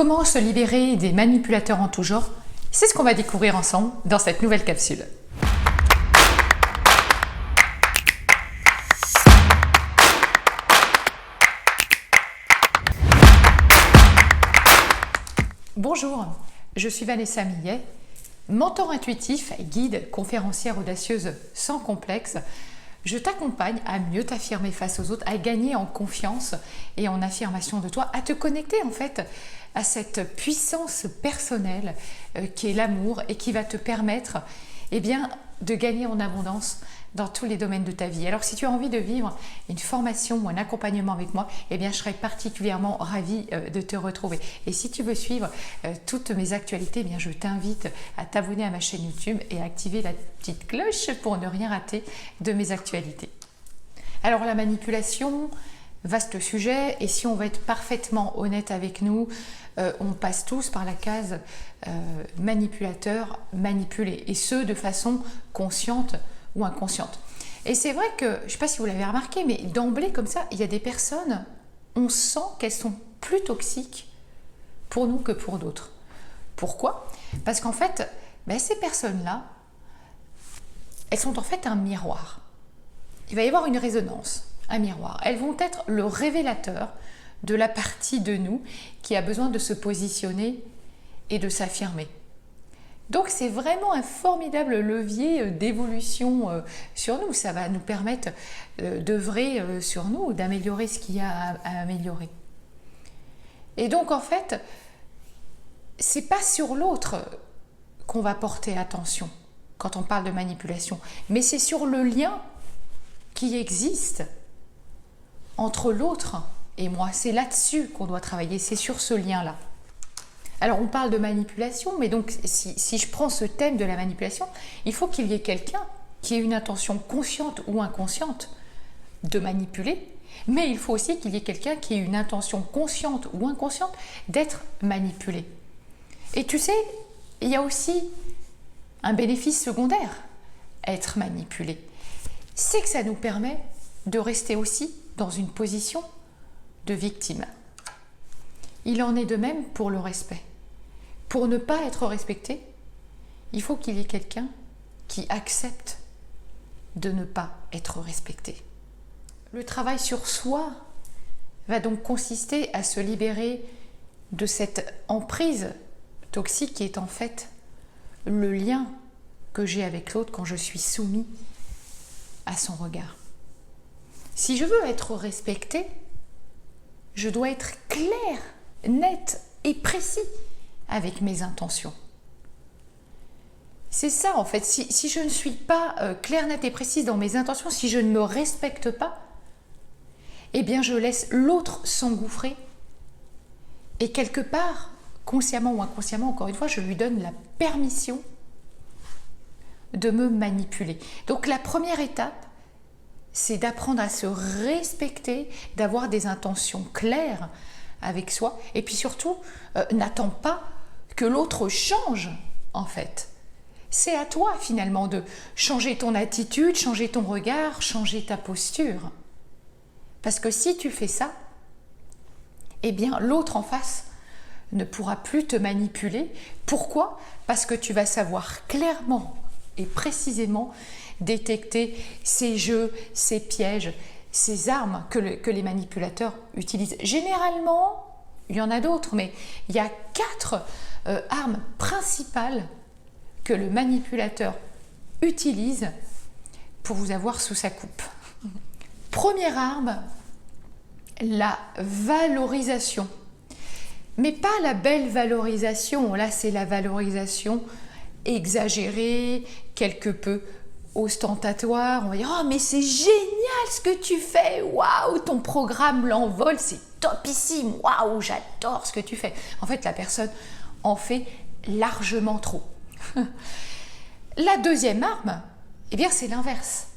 Comment se libérer des manipulateurs en tout genre? C'est ce qu'on va découvrir ensemble dans cette nouvelle capsule. Bonjour, je suis Vanessa Millet, mentor intuitif, guide, conférencière audacieuse sans complexe. Je t'accompagne à mieux t'affirmer face aux autres, à gagner en confiance et en affirmation de toi, à te connecter en fait à cette puissance personnelle qui est l'amour et qui va te permettre de gagner en abondance dans tous les domaines de ta vie. Alors si tu as envie de vivre une formation ou un accompagnement avec moi, je serai particulièrement ravie de te retrouver. Et si tu veux suivre toutes mes actualités, je t'invite à t'abonner à ma chaîne YouTube et à activer la petite cloche pour ne rien rater de mes actualités. Alors la manipulation, vaste sujet, et si on va être parfaitement honnête avec nous, on passe tous par la case manipulateur, manipulé, et ce de façon consciente ou inconsciente. Et c'est vrai que, je ne sais pas si vous l'avez remarqué, mais d'emblée comme ça, il y a des personnes, on sent qu'elles sont plus toxiques pour nous que pour d'autres. Pourquoi? Parce qu'en fait, ces personnes-là, elles sont en fait un miroir. Il va y avoir une résonance, un miroir. Elles vont être le révélateur de la partie de nous qui a besoin de se positionner et de s'affirmer. Donc c'est vraiment un formidable levier d'évolution sur nous. Ça va nous permettre d'œuvrer sur nous, d'améliorer ce qu'il y a à améliorer. Et donc en fait, c'est pas sur l'autre qu'on va porter attention quand on parle de manipulation, mais c'est sur le lien qui existe entre l'autre et moi. C'est là-dessus qu'on doit travailler, c'est sur ce lien-là. Alors on parle de manipulation, mais donc si je prends ce thème de la manipulation, il faut qu'il y ait quelqu'un qui ait une intention consciente ou inconsciente de manipuler, mais il faut aussi qu'il y ait quelqu'un qui ait une intention consciente ou inconsciente d'être manipulé. Et tu sais, il y a aussi un bénéfice secondaire, être manipulé. C'est que ça nous permet de rester aussi dans une position de victime. Il en est de même pour le respect. Pour ne pas être respecté, il faut qu'il y ait quelqu'un qui accepte de ne pas être respecté. Le travail sur soi va donc consister à se libérer de cette emprise toxique qui est en fait le lien que j'ai avec l'autre quand je suis soumis à son regard. Si je veux être respecté, je dois être clair, net et précis avec mes intentions. C'est ça en fait, si je ne suis pas claire, nette et précise dans mes intentions, si je ne me respecte pas, je laisse l'autre s'engouffrer et quelque part, consciemment ou inconsciemment, encore une fois, je lui donne la permission de me manipuler. Donc la première étape, c'est d'apprendre à se respecter, d'avoir des intentions claires avec soi, et puis surtout, n'attends pas que l'autre change, en fait. C'est à toi, finalement, de changer ton attitude, changer ton regard, changer ta posture. Parce que si tu fais ça, l'autre en face ne pourra plus te manipuler. Pourquoi? Parce que tu vas savoir clairement et précisément détecter ces jeux, ces pièges, ces armes que les manipulateurs utilisent. Généralement, il y en a d'autres, mais il y a 4 armes principales que le manipulateur utilise pour vous avoir sous sa coupe. Première arme, la valorisation. Mais pas la belle valorisation, là c'est la valorisation exagérée, quelque peu ostentatoire. On va dire « Oh mais c'est génial ce que tu fais, waouh, ton programme l'envole, c'est topissime, waouh, j'adore ce que tu fais ». En fait, la personne en fait largement trop. La deuxième arme, c'est l'inverse.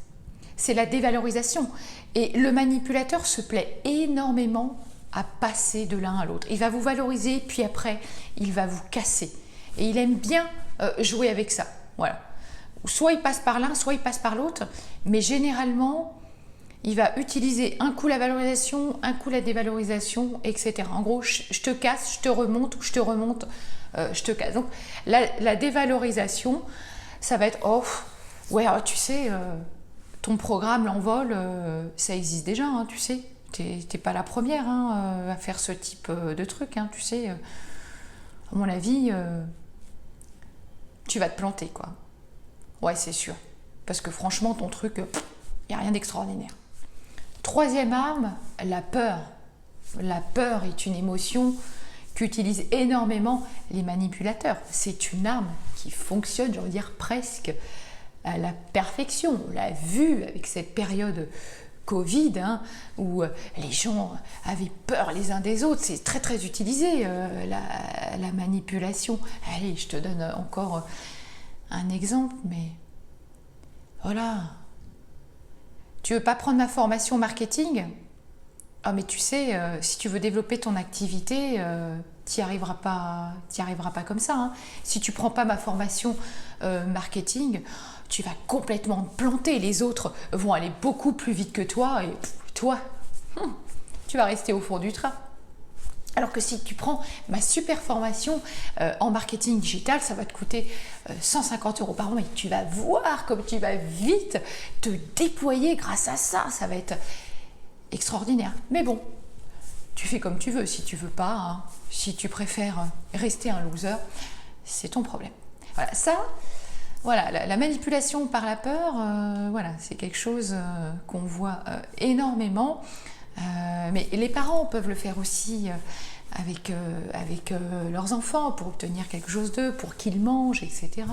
C'est la dévalorisation. Et le manipulateur se plaît énormément à passer de l'un à l'autre. Il va vous valoriser, puis après, il va vous casser. Et il aime bien jouer avec ça. Voilà. Soit il passe par l'un, soit il passe par l'autre. Mais généralement, Il va utiliser un coup la valorisation, un coup la dévalorisation, etc. En gros, je te casse, je te remonte, ou je te remonte, je te casse. Donc, la dévalorisation, ça va être « Oh, ouais, tu sais, ton programme, l'envol, ça existe déjà, hein, tu sais. T'es pas la première à faire ce type de truc, hein, tu sais. À mon avis, tu vas te planter, quoi. Ouais, c'est sûr. Parce que franchement, ton truc, il n'y a rien d'extraordinaire. » Troisième arme, la peur. La peur est une émotion qu'utilisent énormément les manipulateurs. C'est une arme qui fonctionne, je veux dire, presque à la perfection. On l'a vu avec cette période Covid, où les gens avaient peur les uns des autres. C'est très très utilisé, la manipulation. Allez, je te donne encore un exemple, mais voilà. Tu veux pas prendre ma formation marketing? Ah, mais tu sais, si tu veux développer ton activité, tu n'y arriveras pas comme ça, hein. Si tu prends pas ma formation marketing, tu vas complètement te planter. Les autres vont aller beaucoup plus vite que toi et toi, tu vas rester au fond du train. Alors que si tu prends ma super formation en marketing digital, ça va te coûter 150 € par mois et tu vas voir comme tu vas vite te déployer grâce à ça. Ça va être extraordinaire. Mais bon, tu fais comme tu veux. Si tu veux pas, hein, si tu préfères rester un loser, c'est ton problème. Voilà, ça, voilà, la manipulation par la peur, voilà, c'est quelque chose qu'on voit énormément. Mais les parents peuvent le faire aussi avec leurs enfants pour obtenir quelque chose d'eux, pour qu'ils mangent, etc.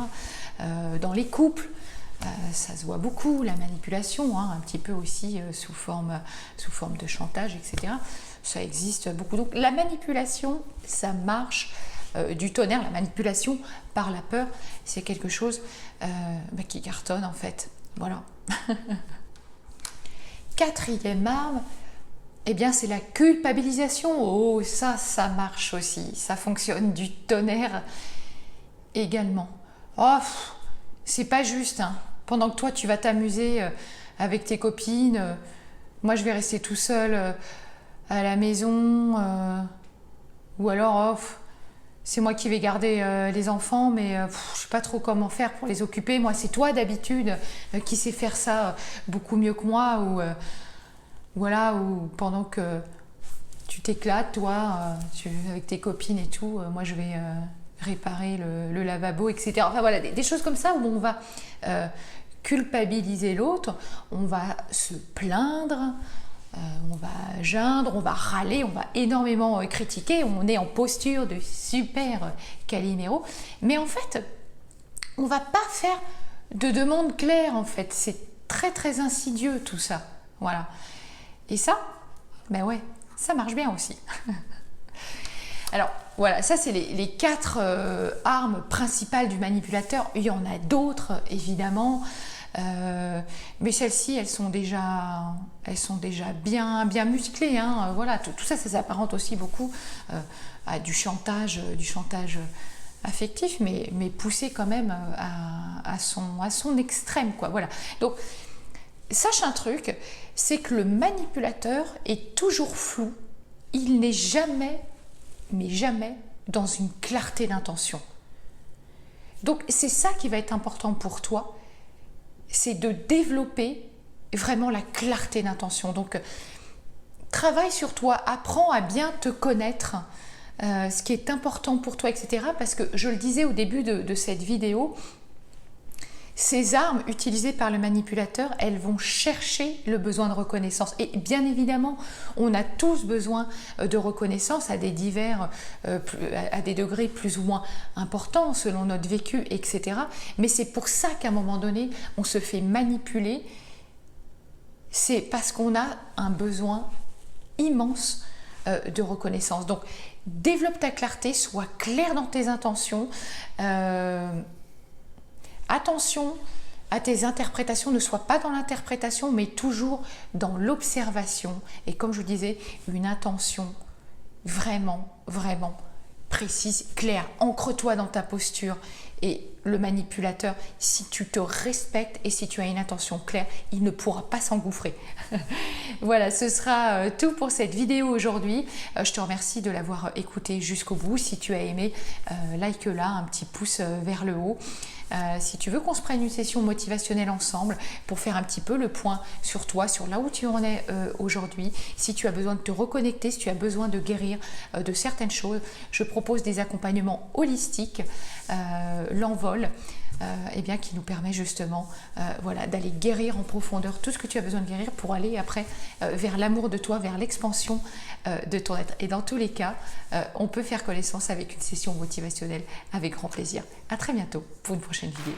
Dans les couples, ça se voit beaucoup, la manipulation, un petit peu aussi sous forme de chantage, etc. Ça existe beaucoup. Donc la manipulation, ça marche du tonnerre. La manipulation par la peur, c'est quelque chose qui cartonne en fait. Voilà. Quatrième arme, eh bien, c'est la culpabilisation. Oh, ça marche aussi. Ça fonctionne du tonnerre également. Oh, c'est pas juste, hein. Pendant que toi, tu vas t'amuser avec tes copines, moi, je vais rester tout seul à la maison. Ou alors, c'est moi qui vais garder les enfants, mais je sais pas trop comment faire pour les occuper. Moi, c'est toi d'habitude qui sais faire ça beaucoup mieux que moi. Voilà, ou pendant que tu t'éclates, toi, avec tes copines et tout, moi je vais réparer le lavabo, etc. Enfin voilà, des choses comme ça où on va culpabiliser l'autre, on va se plaindre, on va geindre, on va râler, on va énormément critiquer, on est en posture de super Calimero, mais en fait, on va pas faire de demande claire en fait, c'est très très insidieux tout ça, voilà. Et ça, ben ouais, ça marche bien aussi. Alors voilà, ça c'est les 4 armes principales du manipulateur. Il y en a d'autres évidemment, mais celles-ci elles sont déjà bien musclées, hein. Voilà, tout ça s'apparente aussi beaucoup à du chantage affectif, mais poussé quand même à son extrême, quoi. Voilà. Donc sache un truc, c'est que le manipulateur est toujours flou. Il n'est jamais, mais jamais, dans une clarté d'intention. Donc c'est ça qui va être important pour toi, c'est de développer vraiment la clarté d'intention. Donc travaille sur toi, apprends à bien te connaître, ce qui est important pour toi, etc. Parce que je le disais au début de cette vidéo, ces armes utilisées par le manipulateur, elles vont chercher le besoin de reconnaissance. Et bien évidemment, on a tous besoin de reconnaissance à des degrés plus ou moins importants selon notre vécu, etc. Mais c'est pour ça qu'à un moment donné, on se fait manipuler. C'est parce qu'on a un besoin immense de reconnaissance. Donc, développe ta clarté, sois clair dans tes intentions. Attention à tes interprétations, ne sois pas dans l'interprétation, mais toujours dans l'observation. Et comme je vous disais, une intention vraiment, vraiment précise, claire. Ancre-toi dans ta posture. Et le manipulateur, si tu te respectes et si tu as une intention claire, il ne pourra pas s'engouffrer. Voilà, ce sera tout pour cette vidéo aujourd'hui. Je te remercie de l'avoir écouté jusqu'au bout. Si tu as aimé, like-la, un petit pouce vers le haut. Si tu veux qu'on se prenne une session motivationnelle ensemble pour faire un petit peu le point sur toi, sur là où tu en es aujourd'hui, si tu as besoin de te reconnecter, si tu as besoin de guérir de certaines choses, je propose des accompagnements holistiques, l'envol, eh bien, qui nous permet justement voilà, d'aller guérir en profondeur tout ce que tu as besoin de guérir pour aller après vers l'amour de toi, vers l'expansion de ton être. Et dans tous les cas, on peut faire connaissance avec une session motivationnelle avec grand plaisir. À très bientôt pour une prochaine vidéo.